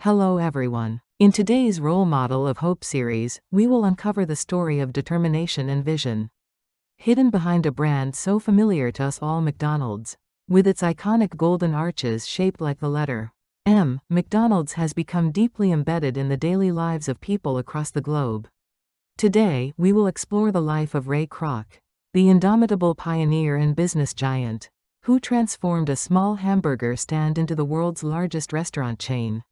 Hello everyone. In today's Role Model of Hope series, we will uncover the story of determination and vision. Hidden behind a brand so familiar to us all, McDonald's. With its iconic golden arches shaped like the letter M, McDonald's has become deeply embedded in the daily lives of people across the globe. Today, we will explore the life of Ray Kroc, the indomitable pioneer and business giant, who transformed a small hamburger stand into the world's largest restaurant chain.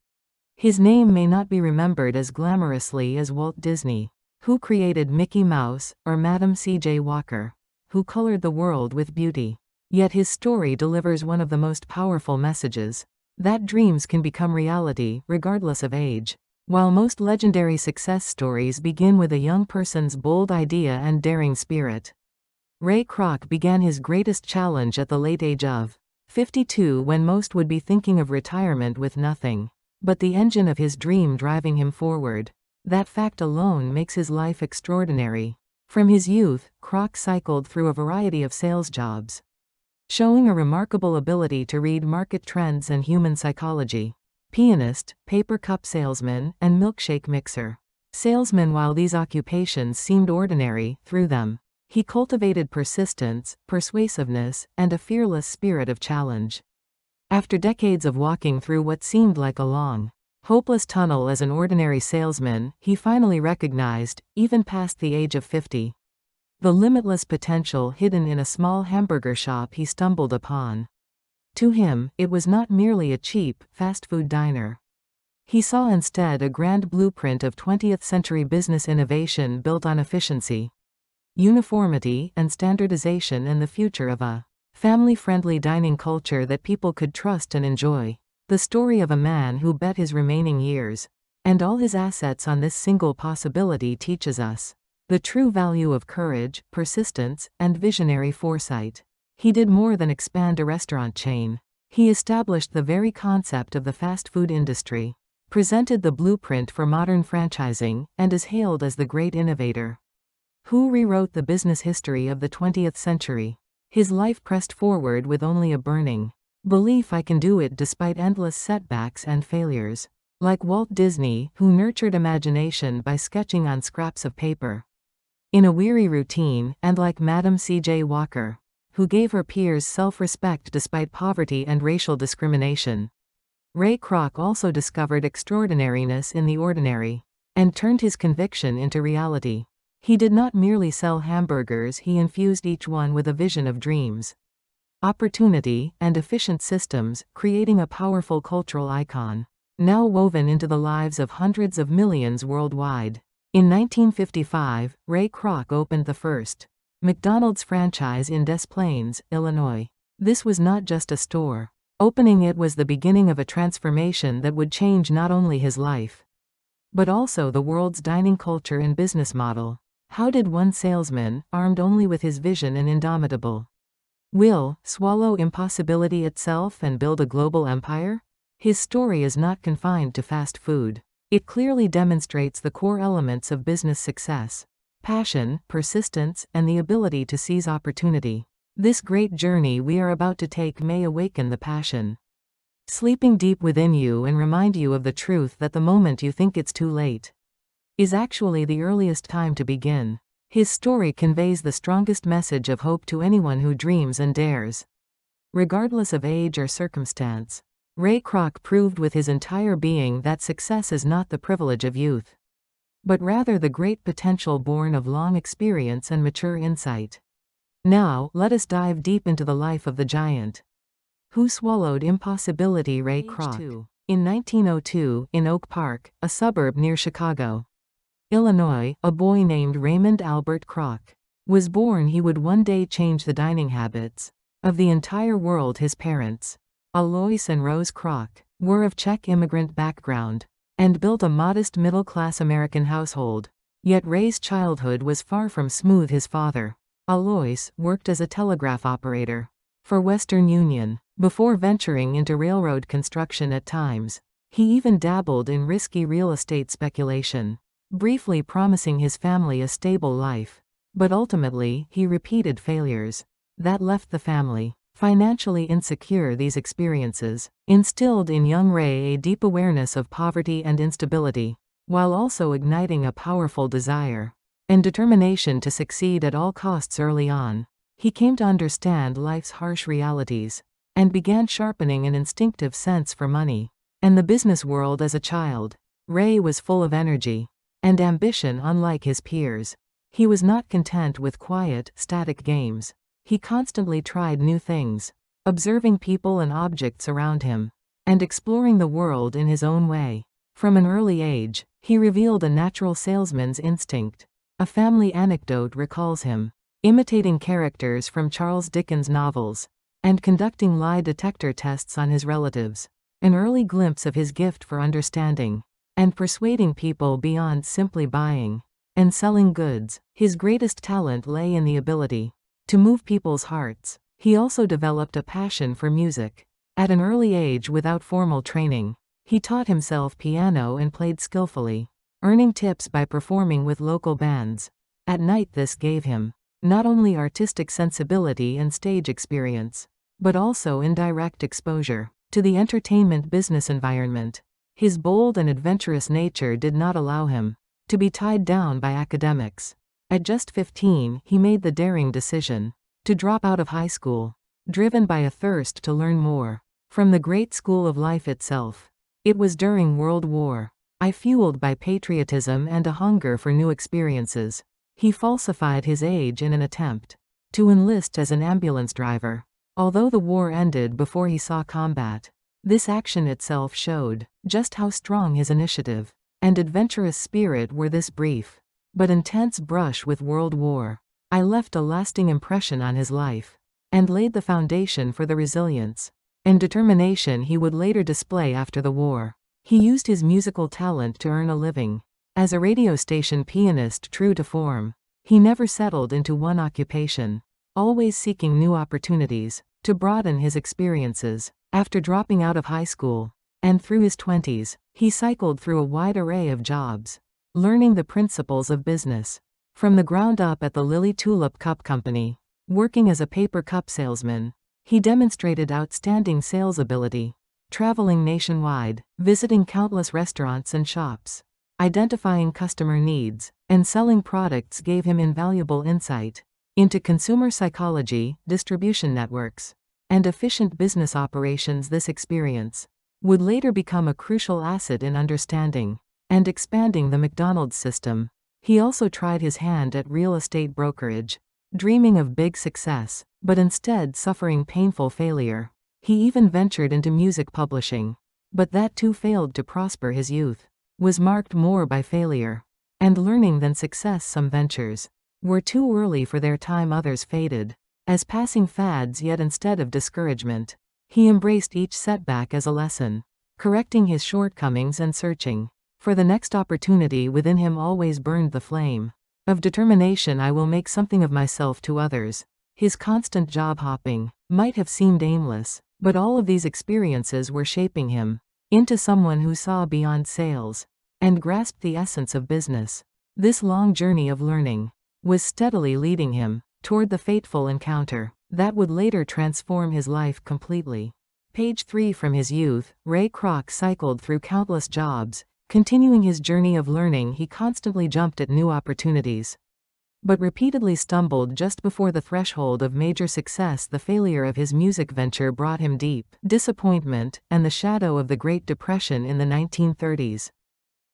His name may not be remembered as glamorously as Walt Disney, who created Mickey Mouse, or Madam C.J. Walker, who colored the world with beauty. Yet his story delivers one of the most powerful messages: that dreams can become reality, regardless of age. While most legendary success stories begin with a young person's bold idea and daring spirit, Ray Kroc began his greatest challenge at the late age of 52, when most would be thinking of retirement with nothing but the engine of his dream driving him forward. That fact alone makes his life extraordinary. From his youth, Kroc cycled through a variety of sales jobs, showing a remarkable ability to read market trends and human psychology. Pianist, paper cup salesman, and milkshake mixer salesman. While these occupations seemed ordinary, through them, he cultivated persistence, persuasiveness, and a fearless spirit of challenge. After decades of walking through what seemed like a long, hopeless tunnel as an ordinary salesman, he finally recognized, even past the age of 50, the limitless potential hidden in a small hamburger shop he stumbled upon. To him, it was not merely a cheap, fast food diner. He saw instead a grand blueprint of 20th-century business innovation built on efficiency, uniformity, and standardization, and the future of a family-friendly dining culture that people could trust and enjoy. The story of a man who bet his remaining years and all his assets on this single possibility teaches us the true value of courage, persistence, and visionary foresight. He did more than expand a restaurant chain. He established the very concept of the fast food industry, presented the blueprint for modern franchising, and is hailed as the great innovator who rewrote the business history of the 20th century. His life pressed forward with only a burning belief: I can do it, despite endless setbacks and failures. Like Walt Disney, who nurtured imagination by sketching on scraps of paper in a weary routine, and like Madam C.J. Walker, who gave her peers self-respect despite poverty and racial discrimination, Ray Kroc also discovered extraordinariness in the ordinary and turned his conviction into reality. He did not merely sell hamburgers, he infused each one with a vision of dreams, opportunity, and efficient systems, creating a powerful cultural icon, now woven into the lives of hundreds of millions worldwide. In 1955, Ray Kroc opened the first McDonald's franchise in Des Plaines, Illinois. This was not just a store. Opening it was the beginning of a transformation that would change not only his life, but also the world's dining culture and business model. How did one salesman, armed only with his vision and indomitable will, swallow impossibility itself and build a global empire? His story is not confined to fast food. It clearly demonstrates the core elements of business success: passion, persistence, and the ability to seize opportunity. This great journey we are about to take may awaken the passion sleeping deep within you and remind you of the truth that the moment you think it's too late is actually the earliest time to begin. His story conveys the strongest message of hope to anyone who dreams and dares. Regardless of age or circumstance, Ray Kroc proved with his entire being that success is not the privilege of youth, but rather the great potential born of long experience and mature insight. Now, let us dive deep into the life of the giant who swallowed impossibility. Ray Kroc. In 1902, in Oak Park, a suburb near Chicago, Illinois, a boy named Raymond Albert Kroc was born. He would one day change the dining habits of the entire world. His parents, Alois and Rose Kroc, were of Czech immigrant background and built a modest middle-class American household. Yet Ray's childhood was far from smooth. His father, Alois, worked as a telegraph operator for Western Union. Before venturing into railroad construction at times, he even dabbled in risky real estate speculation, briefly promising his family a stable life. But ultimately, he repeated failures that left the family Financially insecure, these experiences instilled in young Ray a deep awareness of poverty and instability, while also igniting a powerful desire and determination to succeed at all costs. Early on, he came to understand life's harsh realities and began sharpening an instinctive sense for money and the business world. As a child, Ray was full of energy and ambition. Unlike his peers, he was not content with quiet, static games. He constantly tried new things, observing people and objects around him, and exploring the world in his own way. From an early age, he revealed a natural salesman's instinct. A family anecdote recalls him imitating characters from Charles Dickens' novels and conducting lie detector tests on his relatives. An early glimpse of his gift for understanding and persuading people beyond simply buying and selling goods. His greatest talent lay in the ability to move people's hearts. He also developed a passion for music. At an early age, without formal training, he taught himself piano and played skillfully, earning tips by performing with local bands. At night, this gave him not only artistic sensibility and stage experience, but also indirect exposure to the entertainment business environment. His bold and adventurous nature did not allow him to be tied down by academics. At just 15, he made the daring decision to drop out of high school, driven by a thirst to learn more from the great school of life itself. It was during World War I, fueled by patriotism and a hunger for new experiences, he falsified his age in an attempt to enlist as an ambulance driver. Although the war ended before he saw combat, this action itself showed just how strong his initiative and adventurous spirit were. This brief but intense brush with World War I left a lasting impression on his life and laid the foundation for the resilience and determination he would later display after the war. He used his musical talent to earn a living as a radio station pianist. True to form, he never settled into one occupation, always seeking new opportunities to broaden his experiences. After dropping out of high school and through his 20s, he cycled through a wide array of jobs, learning the principles of business from the ground up. At the Lily Tulip Cup Company, working as a paper cup salesman, he demonstrated outstanding sales ability, traveling nationwide, visiting countless restaurants and shops, identifying customer needs, and selling products gave him invaluable insight into consumer psychology, distribution networks, and efficient business operations. This experience would later become a crucial asset in understanding and expanding the McDonald's system. He also tried his hand at real estate brokerage, dreaming of big success, but instead suffering painful failure. He even ventured into music publishing, but that too failed to prosper. His youth was marked more by failure and learning than success. Some ventures were too early for their time, others faded as passing fads. Yet instead of discouragement, he embraced each setback as a lesson, correcting his shortcomings and searching for the next opportunity. Within him always burned the flame of determination. I will make something of myself. To others, his constant job hopping might have seemed aimless, but all of these experiences were shaping him into someone who saw beyond sales and grasped the essence of business. This long journey of learning was steadily leading him toward the fateful encounter that would later transform his life completely. Page 3. From his youth, Ray Kroc cycled through countless jobs. Continuing his journey of learning, he constantly jumped at new opportunities, but repeatedly stumbled just before the threshold of major success. The failure of his music venture brought him deep disappointment, and the shadow of the Great Depression in the 1930s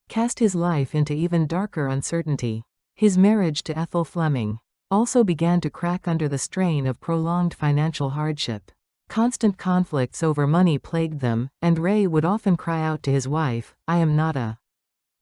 cast his life into even darker uncertainty. His marriage to Ethel Fleming also began to crack under the strain of prolonged financial hardship. Constant conflicts over money plagued them, and Ray would often cry out to his wife, "I am not a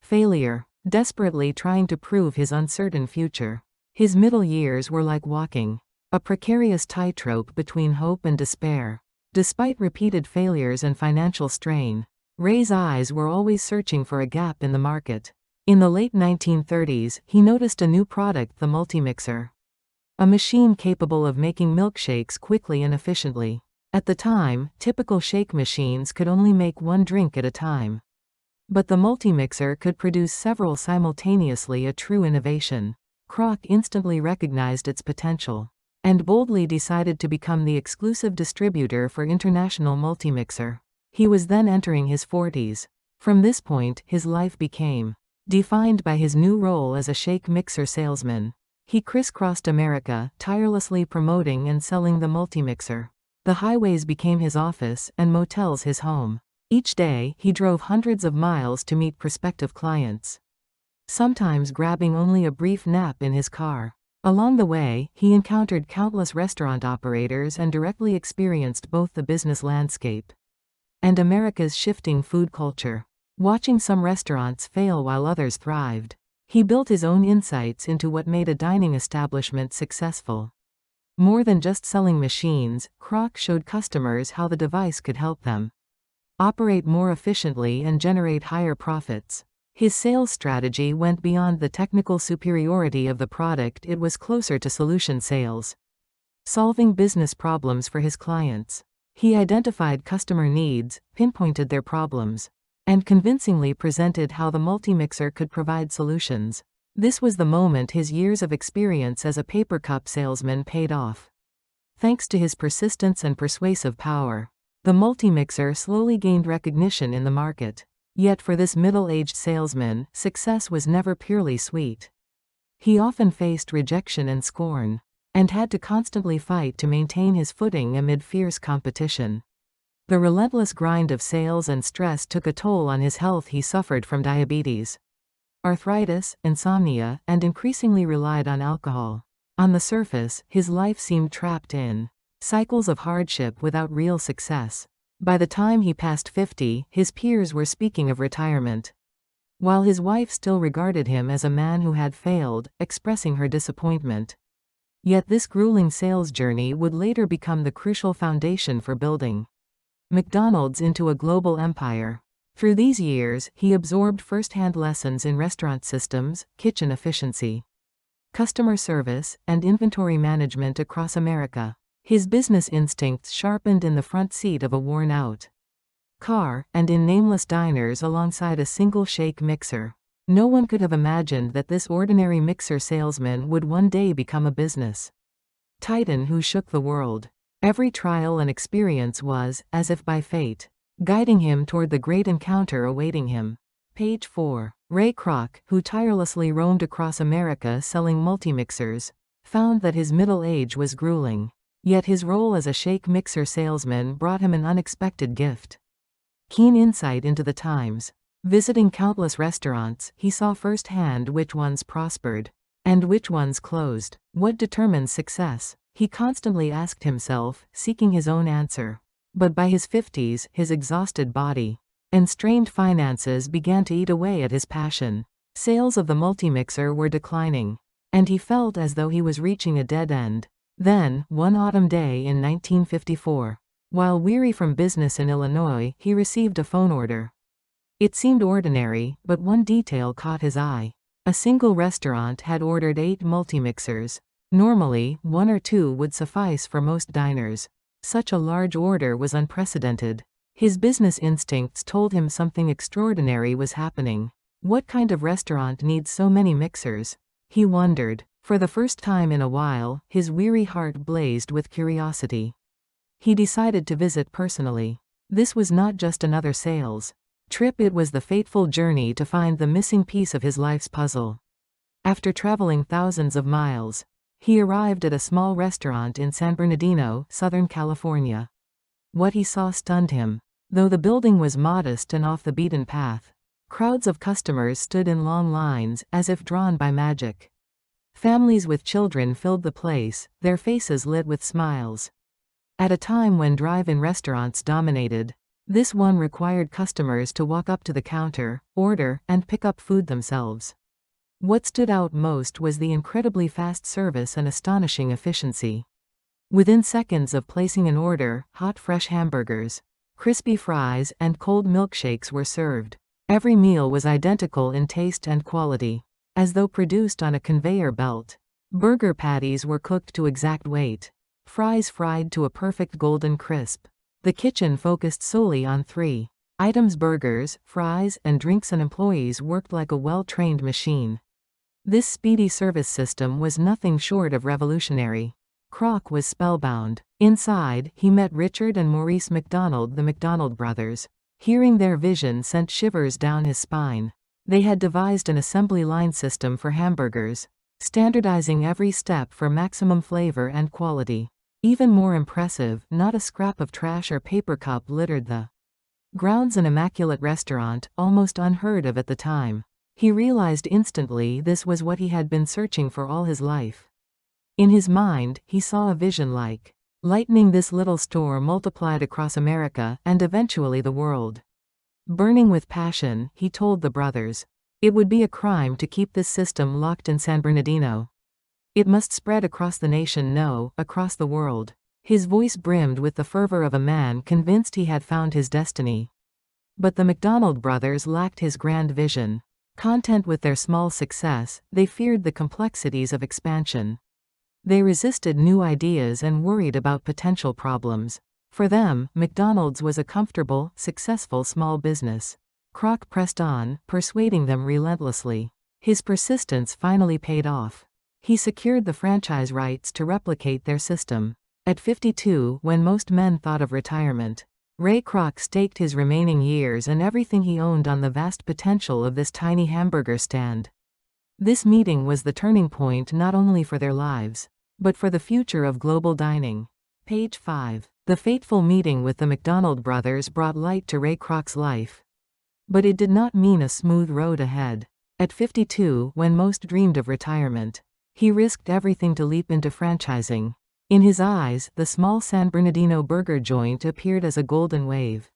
failure," desperately trying to prove his uncertain future. His middle years were like walking a precarious tightrope between hope and despair. Despite repeated failures and financial strain, Ray's eyes were always searching for a gap in the market. In the late 1930s, he noticed a new product, the multimixer, a machine capable of making milkshakes quickly and efficiently. At the time, typical shake machines could only make one drink at a time, but the multimixer could produce several simultaneously, a true innovation. Kroc instantly recognized its potential. and boldly decided to become the exclusive distributor for International Multimixer. He was then entering his 40s. From this point, his life became defined by his new role as a shake mixer salesman. He crisscrossed America, tirelessly promoting and selling the Multimixer. The highways became his office, and motels his home. Each day, he drove hundreds of miles to meet prospective clients, sometimes grabbing only a brief nap in his car. Along the way, he encountered countless restaurant operators and directly experienced both the business landscape and America's shifting food culture. Watching some restaurants fail while others thrived, he built his own insights into what made a dining establishment successful. More than just selling machines, Kroc showed customers how the device could help them operate more efficiently and generate higher profits. His sales strategy went beyond the technical superiority of the product. It was closer to solution sales, solving business problems for his clients. He identified customer needs, pinpointed their problems, and convincingly presented how the Multimixer could provide solutions. This was the moment his years of experience as a paper cup salesman paid off. Thanks to his persistence and persuasive power, the Multimixer slowly gained recognition in the market. Yet for this middle-aged salesman, success was never purely sweet. He often faced rejection and scorn, and had to constantly fight to maintain his footing amid fierce competition. The relentless grind of sales and stress took a toll on his health. He suffered from diabetes, arthritis, insomnia, and increasingly relied on alcohol. On the surface, his life seemed trapped in cycles of hardship without real success. By the time he passed 50, his peers were speaking of retirement, while his wife still regarded him as a man who had failed, expressing her disappointment. Yet this grueling sales journey would later become the crucial foundation for building McDonald's into a global empire. Through these years, he absorbed first-hand lessons in restaurant systems, kitchen efficiency, customer service, and inventory management across America. His business instincts sharpened in the front seat of a worn-out car, and in nameless diners alongside a single shake mixer. No one could have imagined that this ordinary mixer salesman would one day become a business titan who shook the world. Every trial and experience was, as if by fate, guiding him toward the great encounter awaiting him. Page 4. Ray Kroc, who tirelessly roamed across America selling multimixers, found that his middle age was grueling. Yet his role as a shake mixer salesman brought him an unexpected gift: keen insight into the times. Visiting countless restaurants, he saw firsthand which ones prospered and which ones closed. What determines success? He constantly asked himself, seeking his own answer. But by his 50s, his exhausted body and strained finances began to eat away at his passion. Sales of the Multimixer were declining, and he felt as though he was reaching a dead end. Then, one autumn day in 1954, while weary from business in Illinois, he received a phone order. It seemed ordinary, but one detail caught his eye. A single restaurant had ordered 8 multimixers. Normally, 1 or 2 would suffice for most diners. Such a large order was unprecedented. His business instincts told him something extraordinary was happening. What kind of restaurant needs so many mixers? He wondered. For the first time in a while, his weary heart blazed with curiosity. He decided to visit personally. This was not just another sales trip, it was the fateful journey to find the missing piece of his life's puzzle. After traveling thousands of miles, he arrived at a small restaurant in San Bernardino, Southern California. What he saw stunned him. Though the building was modest and off the beaten path, crowds of customers stood in long lines, as if drawn by magic. Families with children filled the place, their faces lit with smiles. At a time when drive-in restaurants dominated, this one required customers to walk up to the counter, order, and pick up food themselves. What stood out most was the incredibly fast service and astonishing efficiency. Within seconds of placing an order, hot fresh hamburgers, crispy fries, and cold milkshakes were served. Every meal was identical in taste and quality, as though produced on a conveyor belt. Burger patties were cooked to exact weight, fries fried to a perfect golden crisp. The kitchen focused solely on 3 items: burgers, fries, and drinks, and employees worked like a well-trained machine. This speedy service system was nothing short of revolutionary. Kroc was spellbound. Inside, he met Richard and Maurice McDonald, the McDonald brothers. Hearing their vision sent shivers down his spine. They had devised an assembly line system for hamburgers, standardizing every step for maximum flavor and quality. Even more impressive, not a scrap of trash or paper cup littered the grounds. An immaculate restaurant, almost unheard of at the time. He realized instantly this was what he had been searching for all his life. In his mind, he saw a vision like lightning. This little store multiplied across America, and eventually the world. Burning with passion, he told the brothers, it would be a crime to keep this system locked in San Bernardino. It must spread across the nation, no, across the world. His voice brimmed with the fervor of a man convinced he had found his destiny. But the McDonald brothers lacked his grand vision. Content with their small success, they feared the complexities of expansion. They resisted new ideas and worried about potential problems. For them, McDonald's was a comfortable, successful small business. Kroc pressed on, persuading them relentlessly. His persistence finally paid off. He secured the franchise rights to replicate their system. At 52, when most men thought of retirement, Ray Kroc staked his remaining years and everything he owned on the vast potential of this tiny hamburger stand. This meeting was the turning point not only for their lives, but for the future of global dining. Page 5. The fateful meeting with the McDonald brothers brought light to Ray Kroc's life. But it did not mean a smooth road ahead. At 52, when most dreamed of retirement, he risked everything to leap into franchising. In his eyes, the small San Bernardino burger joint appeared as a golden wave,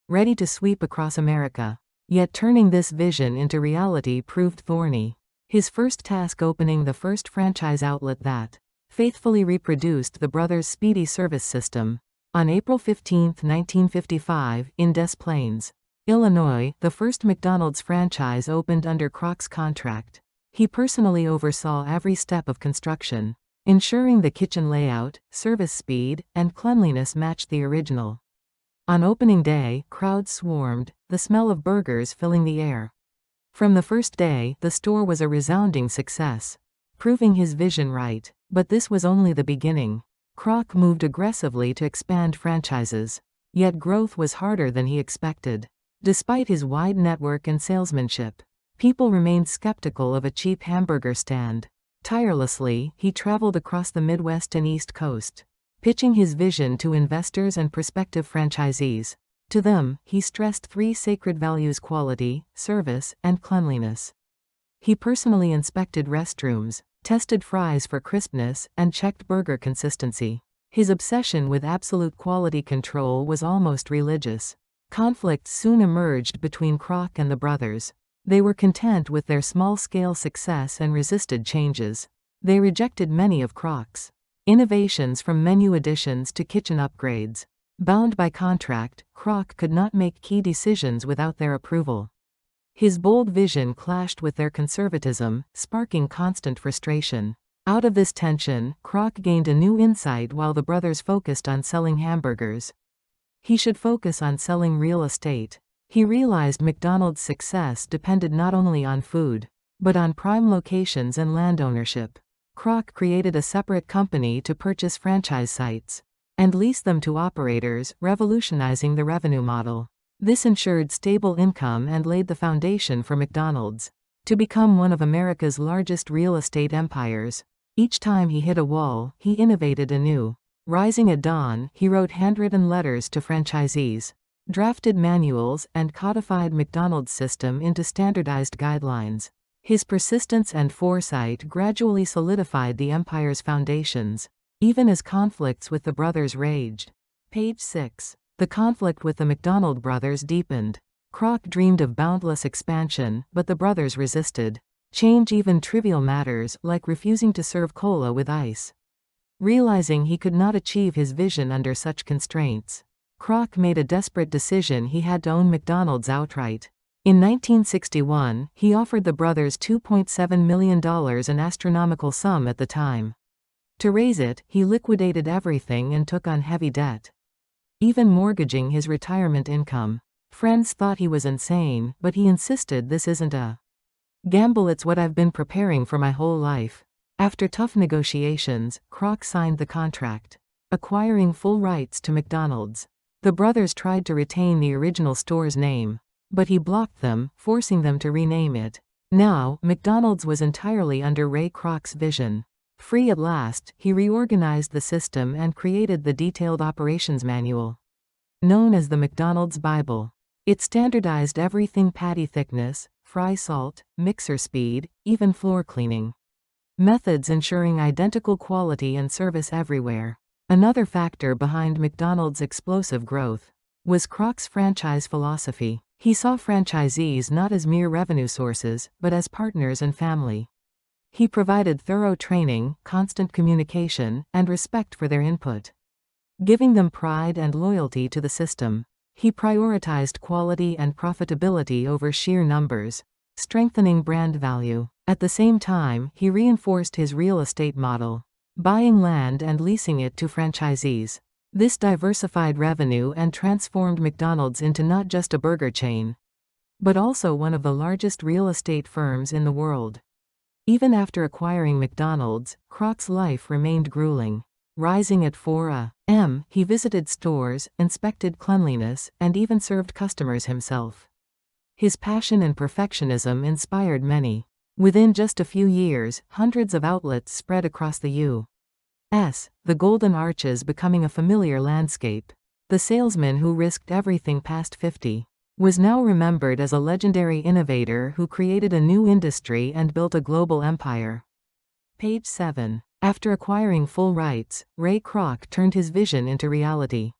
ready to sweep across America. Yet turning this vision into reality proved thorny. His first task, opening the first franchise outlet that faithfully reproduced the brothers' speedy service system. On April 15, 1955, in Des Plaines, Illinois, the first McDonald's franchise opened under Kroc's contract. He personally oversaw every step of construction, ensuring the kitchen layout, service speed, and cleanliness matched the original. On opening day, crowds swarmed, the smell of burgers filling the air. From the first day, the store was a resounding success, proving his vision right. But this was only the beginning. Kroc moved aggressively to expand franchises. Yet growth was harder than he expected. Despite his wide network and salesmanship, people remained skeptical of a cheap hamburger stand. Tirelessly, he traveled across the Midwest and East Coast, pitching his vision to investors and prospective franchisees. To them, he stressed three sacred values: quality, service, and cleanliness. He personally inspected restrooms, tested fries for crispness, and checked burger consistency. His obsession with absolute quality control was almost religious. Conflicts soon emerged between Kroc and the brothers. They were content with their small-scale success and resisted changes. They rejected many of Kroc's innovations, from menu additions to kitchen upgrades. Bound by contract, Kroc could not make key decisions without their approval. His bold vision clashed with their conservatism, sparking constant frustration. Out of this tension, Kroc gained a new insight. While the brothers focused on selling hamburgers, he should focus on selling real estate. He realized McDonald's success depended not only on food, but on prime locations and land ownership. Kroc created a separate company to purchase franchise sites and lease them to operators, revolutionizing the revenue model. This ensured stable income and laid the foundation for McDonald's to become one of America's largest real estate empires. Each time he hit a wall, he innovated anew. Rising at dawn, he wrote handwritten letters to franchisees, drafted manuals, and codified McDonald's system into standardized guidelines. His persistence and foresight gradually solidified the empire's foundations, even as conflicts with the brothers raged. Page 6. The conflict with the McDonald brothers deepened. Kroc dreamed of boundless expansion, but the brothers resisted change, even trivial matters like refusing to serve cola with ice. Realizing he could not achieve his vision under such constraints, Kroc made a desperate decision: he had to own McDonald's outright. In 1961, he offered the brothers $2.7 million, an astronomical sum at the time. To raise it, he liquidated everything and took on heavy debt, even mortgaging his retirement income. Friends thought he was insane, but he insisted, "This isn't a gamble, it's what I've been preparing for my whole life." After tough negotiations, Kroc signed the contract, acquiring full rights to McDonald's. The brothers tried to retain the original store's name, but he blocked them, forcing them to rename it. Now, McDonald's was entirely under Ray Kroc's vision. Free at last, he reorganized the system and created the detailed operations manual, known as the McDonald's Bible. It standardized everything: patty thickness, fry salt, mixer speed, even floor cleaning methods, ensuring identical quality and service everywhere. Another factor behind McDonald's explosive growth was Kroc's franchise philosophy. He saw franchisees not as mere revenue sources, but as partners and family. He provided thorough training, constant communication, and respect for their input, giving them pride and loyalty to the system. He prioritized quality and profitability over sheer numbers, strengthening brand value. At the same time, he reinforced his real estate model, buying land and leasing it to franchisees. This diversified revenue and transformed McDonald's into not just a burger chain, but also one of the largest real estate firms in the world. Even after acquiring McDonald's, Kroc's life remained grueling. Rising at 4 a.m., he visited stores, inspected cleanliness, and even served customers himself. His passion and perfectionism inspired many. Within just a few years, hundreds of outlets spread across the U.S., the Golden Arches becoming a familiar landscape. The salesman who risked everything past 50 was now remembered as a legendary innovator who created a new industry and built a global empire. Page 7. After acquiring full rights, Ray Kroc turned his vision into reality.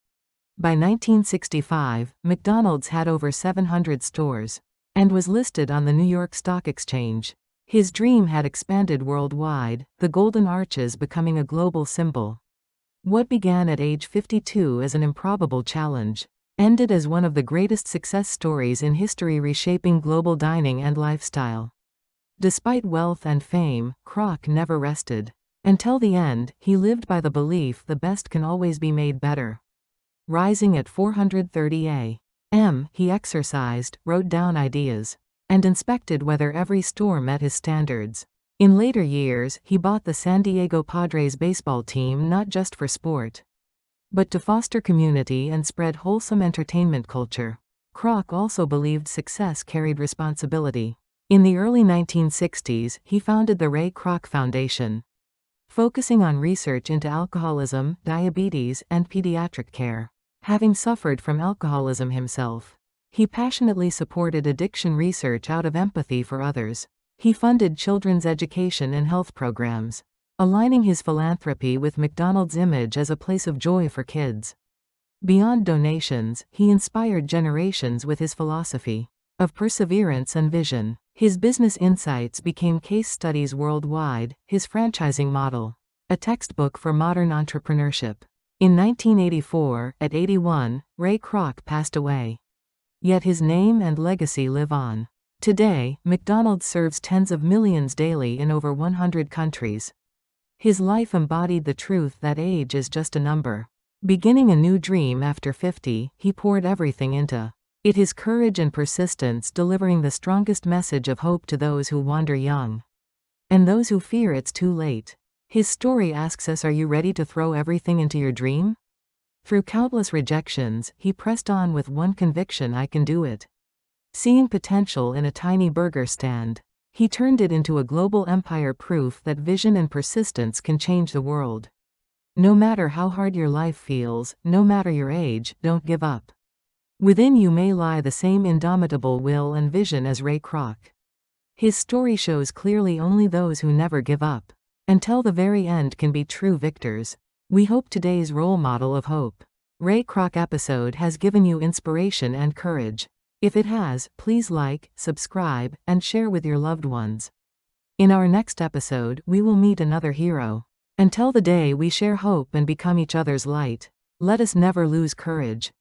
By 1965, McDonald's had over 700 stores and was listed on the New York Stock Exchange. His dream had expanded worldwide, the Golden Arches becoming a global symbol. What began at age 52 as an improbable challenge ended as one of the greatest success stories in history, reshaping global dining and lifestyle. Despite wealth and fame, Kroc never rested. Until the end, he lived by the belief the best can always be made better. Rising at 4:30 a.m., he exercised, wrote down ideas, and inspected whether every store met his standards. In later years, he bought the San Diego Padres baseball team not just for sport, but to foster community and spread wholesome entertainment culture. Kroc also believed success carried responsibility. In the early 1960s, he founded the Ray Kroc Foundation, focusing on research into alcoholism, diabetes, and pediatric care. Having suffered from alcoholism himself, he passionately supported addiction research out of empathy for others. He funded children's education and health programs, aligning his philanthropy with McDonald's image as a place of joy for kids. Beyond donations, he inspired generations with his philosophy of perseverance and vision. His business insights became case studies worldwide, his franchising model, a textbook for modern entrepreneurship. In 1984, at 81, Ray Kroc passed away. Yet his name and legacy live on. Today, McDonald's serves tens of millions daily in over 100 countries. His life embodied the truth that age is just a number. Beginning a new dream after 50, he poured everything into it. His courage and persistence delivering the strongest message of hope to those who wander young and those who fear it's too late. His story asks us, are you ready to throw everything into your dream? Through countless rejections, he pressed on with one conviction: I can do it. Seeing potential in a tiny burger stand, he turned it into a global empire, proof that vision and persistence can change the world. No matter how hard your life feels, no matter your age, don't give up. Within you may lie the same indomitable will and vision as Ray Kroc. His story shows clearly only those who never give up until the very end can be true victors. We hope today's role model of hope, Ray Kroc episode has given you inspiration and courage. If it has, please like, subscribe, and share with your loved ones. In our next episode, we will meet another hero. Until the day we share hope and become each other's light, let us never lose courage.